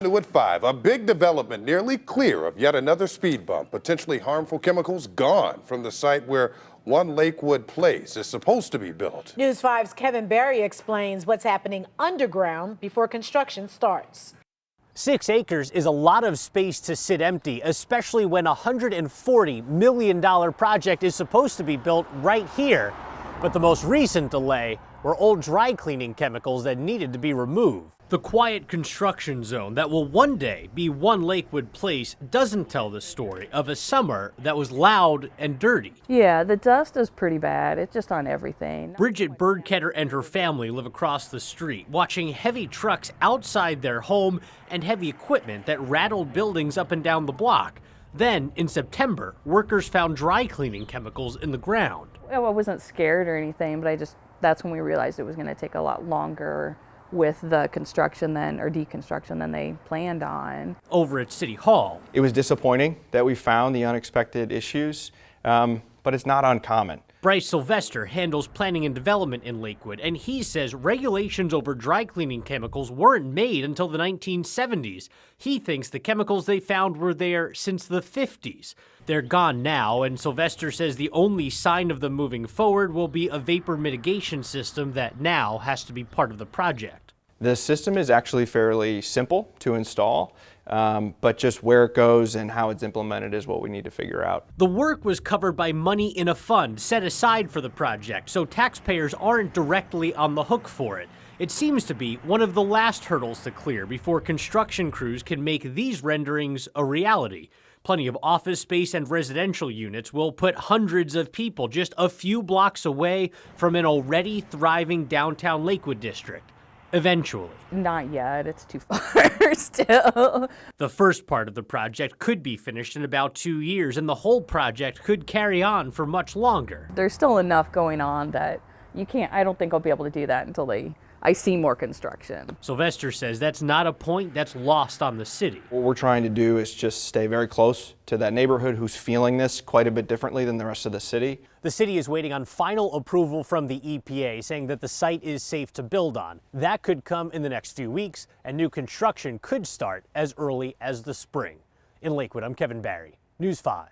Lakewood 5, a big development nearly clear of yet another speed bump. Potentially harmful chemicals gone from the site where one Lakewood Place is supposed to be built. News 5's Kevin Barry explains what's happening underground before construction starts. 6 acres is a lot of space to sit empty, especially when a $140 million project is supposed to be built right here. But the most recent delay were old dry cleaning chemicals that needed to be removed. The quiet construction zone that will one day be one Lakewood Place doesn't tell the story of a summer that was loud and dirty. Yeah, the dust is pretty bad. It's just on everything. Bridget Birdketter and her family live across the street, watching heavy trucks outside their home and heavy equipment that rattled buildings up and down the block. Then, in September, workers found dry cleaning chemicals in the ground. Well, I wasn't scared or anything, but that's when we realized it was going to take a lot longer with the construction deconstruction than they planned on. Over at City Hall, it was disappointing that we found the unexpected issues, but it's not uncommon. Bryce Sylvester handles planning and development in Lakewood, and he says regulations over dry cleaning chemicals weren't made until the 1970s. He thinks the chemicals they found were there since the 50s. They're gone now, and Sylvester says the only sign of them moving forward will be a vapor mitigation system that now has to be part of the project. The system is actually fairly simple to install, but just where it goes and how it's implemented is what we need to figure out. The work was covered by money in a fund set aside for the project, so taxpayers aren't directly on the hook for it. It seems to be one of the last hurdles to clear before construction crews can make these renderings a reality. Plenty of office space and residential units will put hundreds of people just a few blocks away from an already thriving downtown Lakewood district. Eventually. Not yet, it's too far still. The first part of the project could be finished in about 2 years, and the whole project could carry on for much longer. There's still enough going on that I don't think I'll be able to do that until I see more construction. Sylvester says that's not a point that's lost on the city. What we're trying to do is just stay very close to that neighborhood who's feeling this quite a bit differently than the rest of the city. The city is waiting on final approval from the EPA, saying that the site is safe to build on. That could come in the next few weeks, and new construction could start as early as the spring. In Lakewood, I'm Kevin Barry, News 5.